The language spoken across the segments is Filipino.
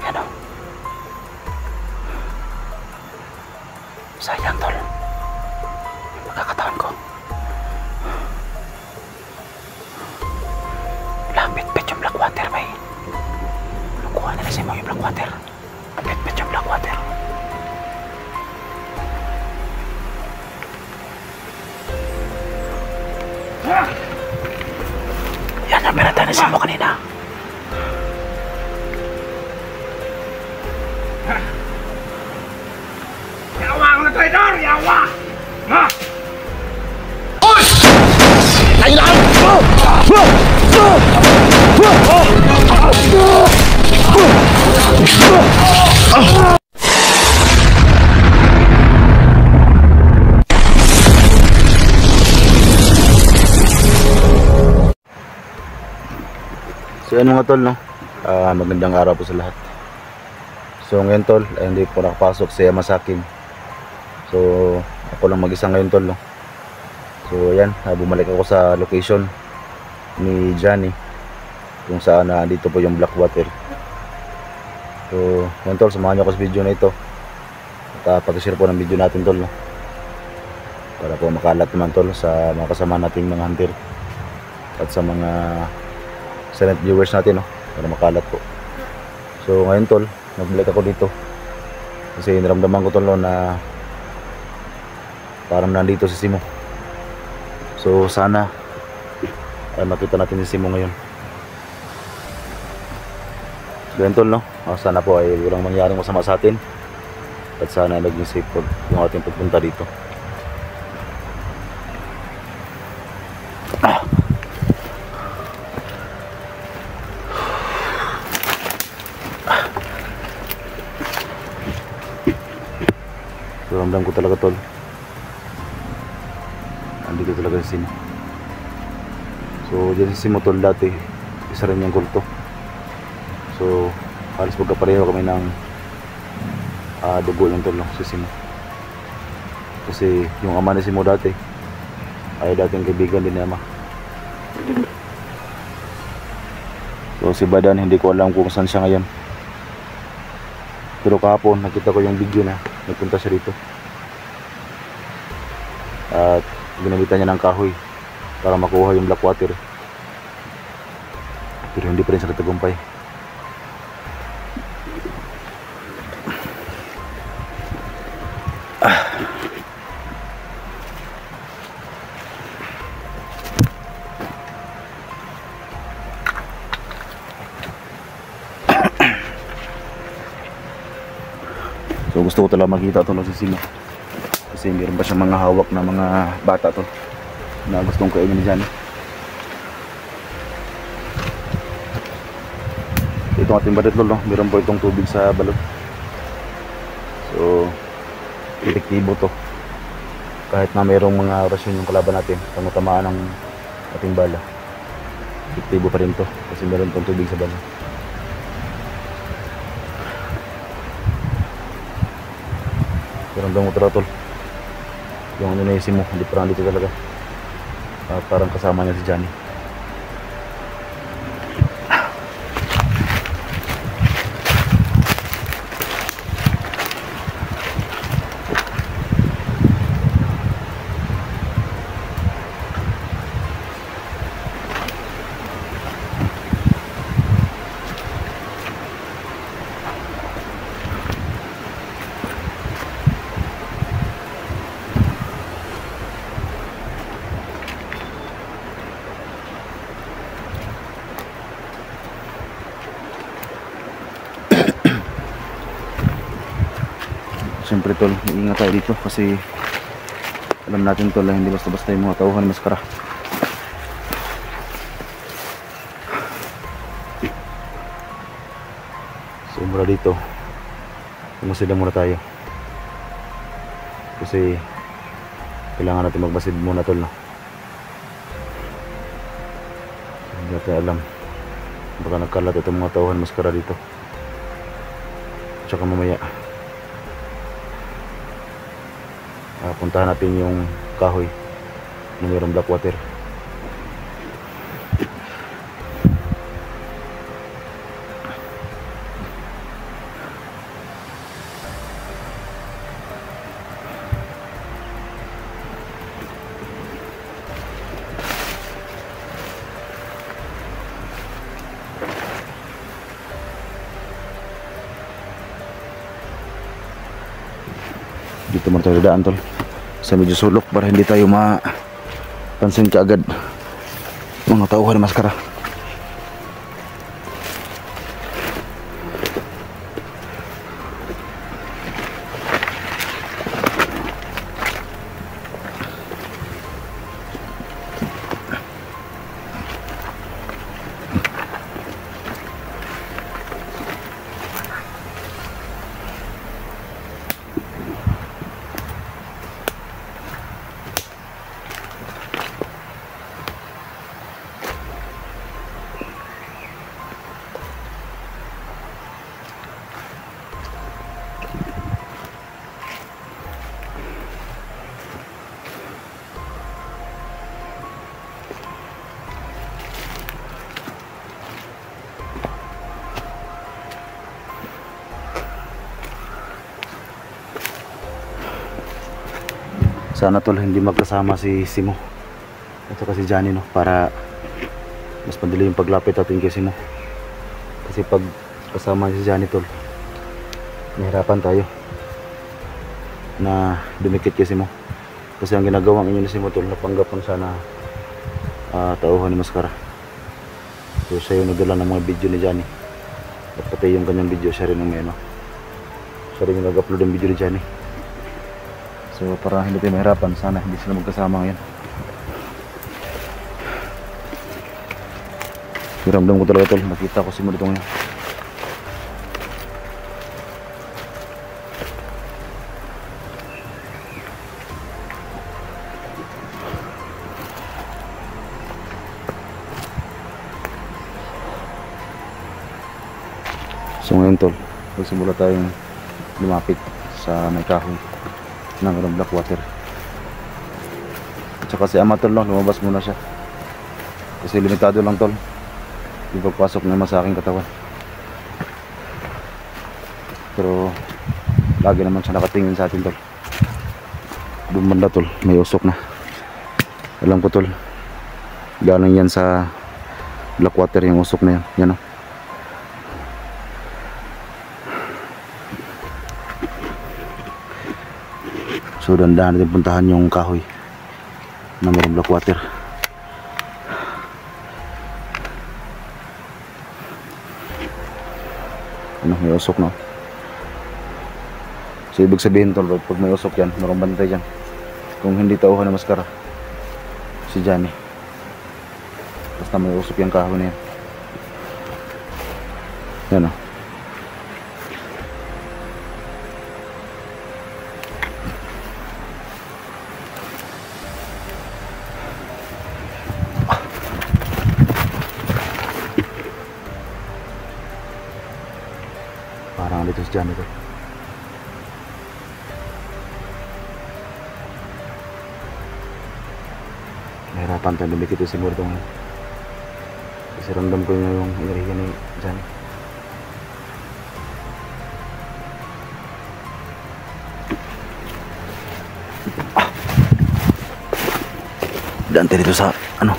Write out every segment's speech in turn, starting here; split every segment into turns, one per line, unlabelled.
Yan o. Sayang tol. Yung pagkakatawan ko. Lapit-pit yung black water bay. Nakuha nila si Mo yung black water. Lapit-pit yung black water. Yan ang pinatay na si Mo kanina.
Yawa ang traidor! Yawa! Ha?
Uy! Tayo lang!
So yan mga tol, no? Magandang araw po sa lahat. So ngayon tol, hindi po nakapasok si Ama sa akin. So ako lang mag-isa ngayon tol, no? So yan, bumalik ako sa location ni Johnny kung saan dito po yung Blackwater. So yan tol, samahan niyo ako sa video na ito at pag-share po ng video natin tol, no? Para po makalat naman tol sa mga kasama nating mga hunter at sa mga silent viewers natin, no? Para makalat po. So ngayon tol, nagbalik ako dito kasi naramdaman ko tol, no, na parang nandito si Simo. So sana ay makita natin si Simo ngayon. Ganun tol, no? Sana po ay walang mangyaring masama sa atin at sana ay maging safe po yung ating pagpunta dito. So ramdam ko talaga tol, andito talaga si Simo. So dyan si Simo tol, dati isa rin yung kulto. So halos magkapareho kami ng dugo yung tol, no? Si Simo kasi yung ama ni Simo dati ay dating kaibigan din ni ama. So si Badan, hindi ko alam kung saan siya ngayon, pero kahapon nakita ko yung video na nagpunta siya dito at ginamitan niya ng kahoy para makuha yung Blackwater, pero hindi pa rin siya nagtagumpay. So gusto ko talaga makita ito si Simo kasi meron pa siyang mga hawak na mga bata to na gustong kainin ni Johnny. Itong ating balit lol, no? Meron po itong tubig sa balot. So epektibo to kahit na mayroong mga orasyon yung kalaban natin kung matamaan ng ating bala. Epektibo pa rin to kasi meron itong tubig sa balot. Ramdam mo talaga tol yung ano na yung Simo, hindi parang dito talaga, parang kasama niya si Johnny. Siyempre tol, iingat tayo dito kasi alam natin tol, hindi basta-basta yung mga tauhan maskara. So mula dito umusida muna tayo kasi kailangan natin magbasid muna tol, no? Hindi natin alam, baka nagkalat itong mga tauhan maskara dito. Tsaka mamaya puntahan natin yung kahoy na mayroong Blackwater. Dito muna tayo daan tol, sa medyo sulok para hindi tayo mapansin kaagad mga tauhan ng maskara. Sana tol hindi magkasama si Simo at saka si Johnny, no, para mas madali yung paglapit natin kay Simo. Kasi pag kasama si Johnny tol, nahirapan tayo na dumikit kay Simo. Kasi ang ginagawa niya ni Simo tol, napanggap lang siya na tauhan ni Maskara. So siya yung nagdala ng mga video ni Johnny, at pati yung kanyang video siya rin ang may ano, siya rin yung nag-upload ng video ni Johnny. So para hindi tayo mahirapan, sana hindi sila magkasama ngayon. Ramdam ko talaga tol, nakita ko si Mo dito ngayon. So ngayon tol, magsimula tayong lumapit sa may kahoy ng Blackwater. At saka si Ama tol, no, lumabas muna siya kasi limitado lang tol yung pagpasok naman sa aking katawan, pero lagi naman siya nakatingin sa atin tol. Doon banda tol, may usok na, alam ko tol, galing yan sa Blackwater yung usok na yan, yan o. So dandahan natin puntahan yung kahoy na mayroong Blackwater. Ano, may usok, no? So ibig sabihin tol, pag may usok yan, mayroong bantay dyan. Kung hindi tauhan ng Maskara si Johnny, basta may usok yung kahoy na yan. Yan o. Parang dito si Johnny to. Nahirapan tayo lumikit yung siguro itong kasi ramdam ko yung inarihan ni Johnny. Daan tayo dito sa ano,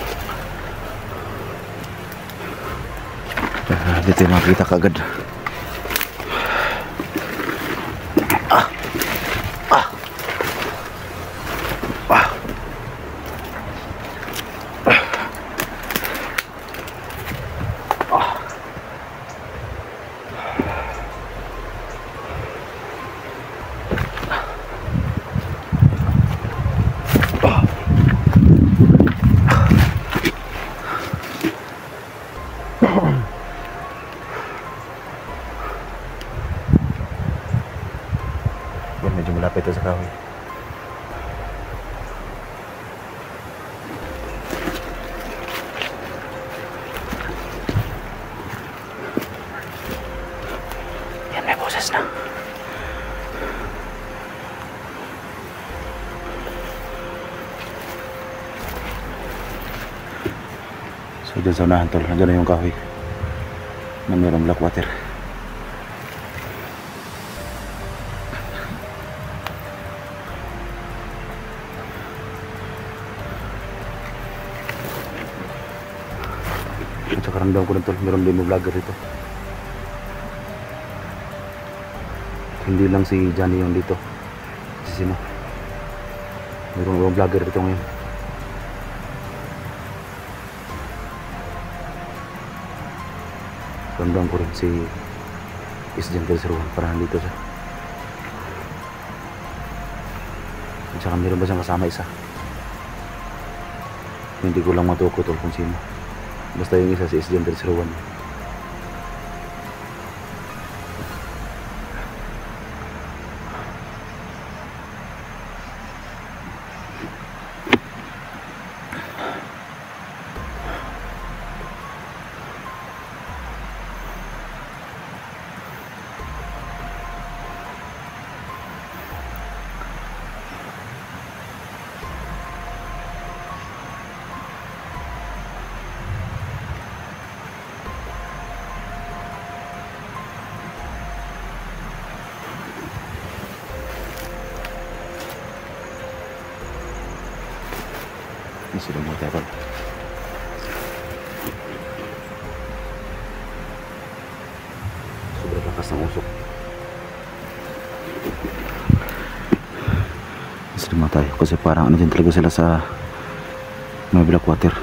dito yung makita kagad. Yan, medyo malapit ito sa kahoy. Yan, may boses na. So dyan sa unahan tol, nandiyan na yung kahoy na mayroong Blackwater. At saka ramdam ko na tol, mayroong limo vlogger dito. Hindi lang si Johnny yung dito, Si Simo. Mayroong ibang vlogger dito ngayon. Ramdam ko rin si Isjan Kalsaruan para nandito siya. At saka meron ba siyang kasama isa? Hindi ko lang matukot kung sino. Basta yung isa si Isjan Kalsaruan. Ini sudah mau teror. Sobrang lakas ng usok. Sudah tayo kasi parang ano dyan talaga sila sa may Blackwater.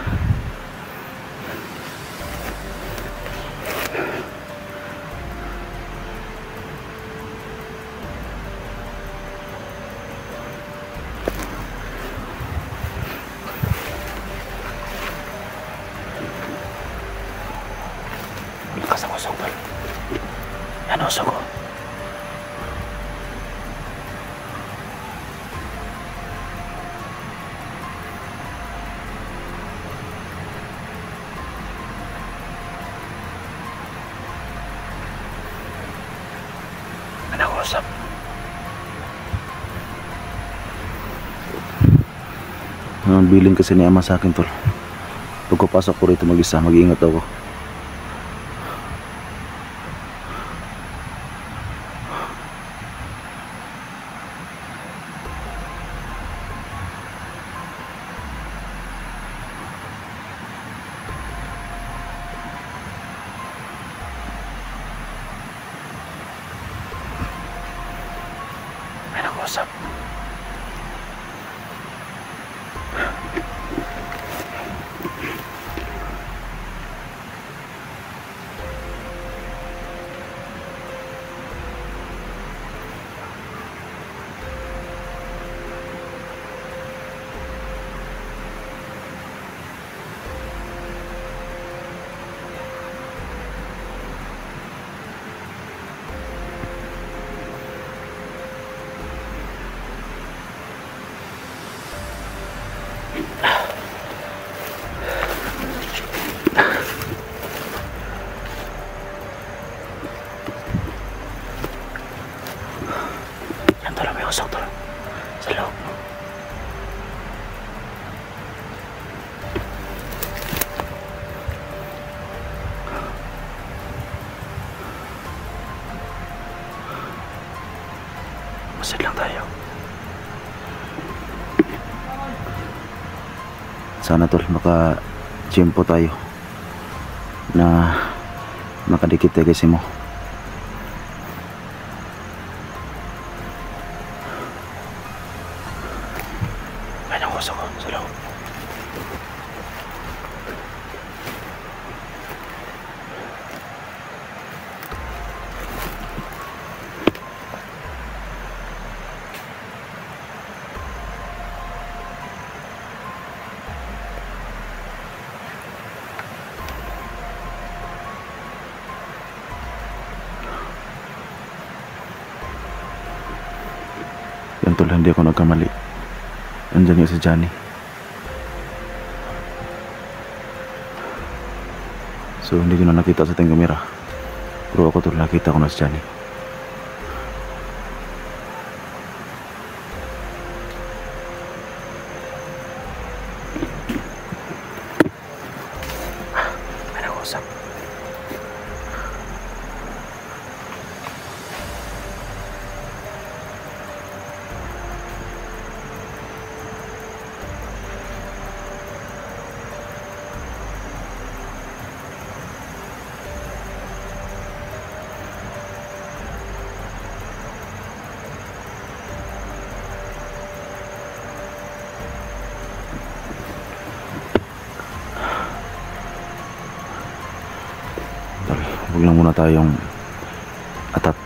Lakas ang usok tol. Yan usok ko. Usap. Ang bilin kasi ni ama sa akin tol. Pagkapasok ko rito mag-isa, mag-iingat ako. May nag-usap. Yan tol, may usok tol. Sa loob. Masid lang tayo. Sana tol maka-tiyempo tayo na makadikit tayo kasi mo. May nangusok ko sa loob. Yan tol, hindi ako nagkamali. Andyan yung si Johnny. So hindi ko na nakita sa ating kamera. Pero ako tol, nakita ko na si Johnny. May nag-usap. Huwag lang muna tayong atap.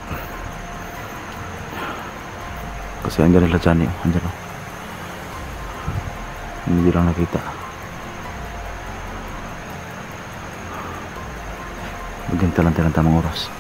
Kasi andyan nila dyan, andyan o. Hindi lang nakita. Maganda lang tayo ng tamang oras.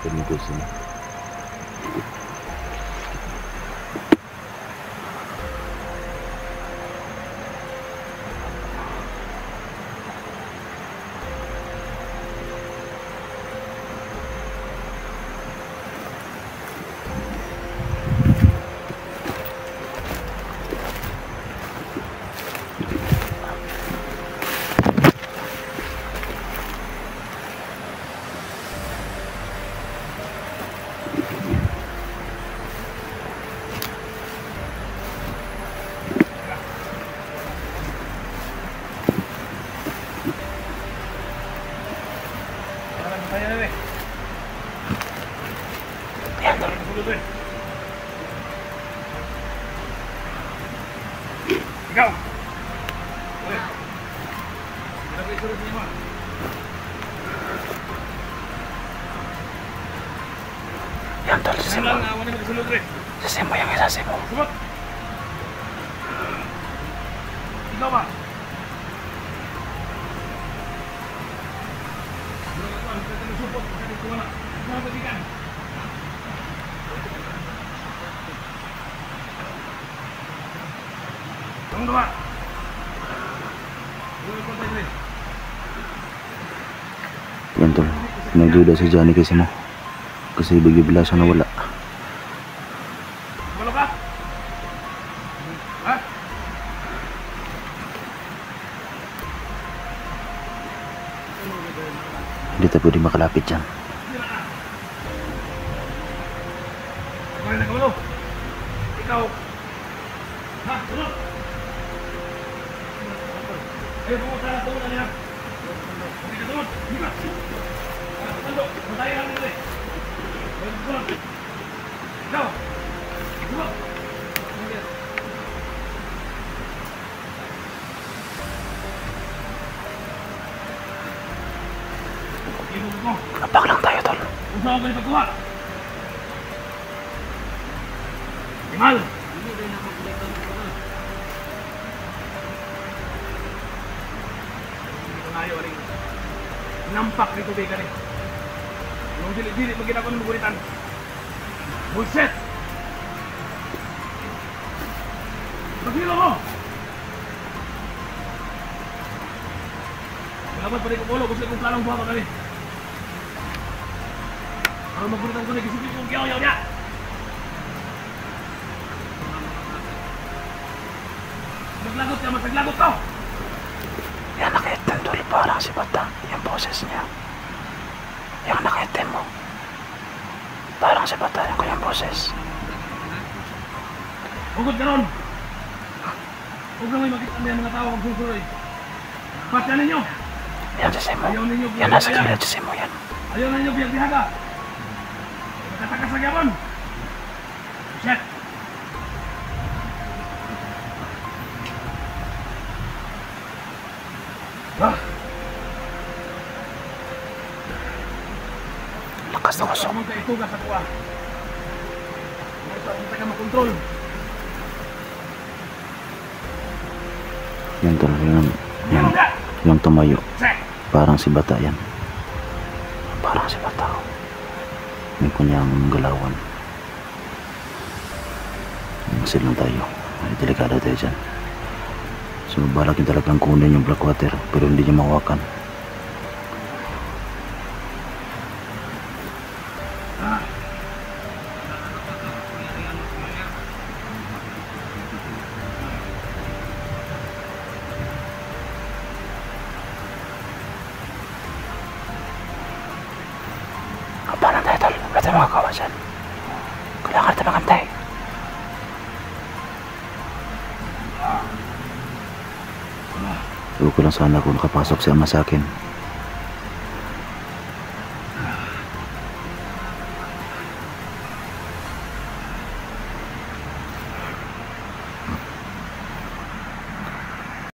Ini guys ini.
Ikaw! Uy! Hirap kayo sulit niyo, ma.
Yan tol,
Saan lang, awan na magsulot rin.
sasimo yung isasimo.
Subot! Ikaw ba? Ang dua.
Yan tol, nagduda si Johnny kasi mo. Kasi bigla siya nawala.
Wala ka? Ha?
Hindi tayo pwede makalapit dyan.
Kumain na kamalo. Ikaw. Ha? Tulog! Ayaw pumunta na tulog na niya. Hindi ka tulog. Hindi ka. Tando. Mataya lang nila eh. Ayaw tulog. Ikaw. Tulog. Ibog mo.
Kapak lang tayo tol.
Kung saan ka rin pagkuha? Imal! Tayo rin. Nampak dito ba rin. Yung dili-dili pag ginagawa ng maguritan. Bullshit! Maghilo ko! Malabat pa rin ko polo. Gusto kong planong buha pa kami. Para maguritan ko na gisipin kong kiyaw-yaw niya. Maglagot ka, maglagot ka!
Yan nakitin tol, parang si Bata. Yung boses niya. Yung nakitin mo. Parang si Bata yung kanyang boses.
Hugot ka ron! Huwag na may makita niya mga tao ang susuroy. Pasya ninyo!
Yan si Simo.
Ayaw ninyo
Yan nasa
biyag-biyaga.
gilid si Simo yan.
Ayaw na ninyo biyag-biyaga. Magkatakas sa gyapon. Shit! Ah!
Lakas na kusok.
Huwag ka itugas sa kuha. Huwag ka makontrol.
Yan tol, yan.
Yan ka!
Yung tumayo.
Check!
Parang si Bata yan. Parang si Bata. May kanyang galawan. Masil lang tayo. May delikado tayo dyan. So balak yung talagang kunin yung Blackwater pero hindi niya mahawakan. Paano tayo tol? Wala tayo makakawa dyan. Wala ka na magantay. Huwag ko lang sana kung nakapasok si ama sa akin.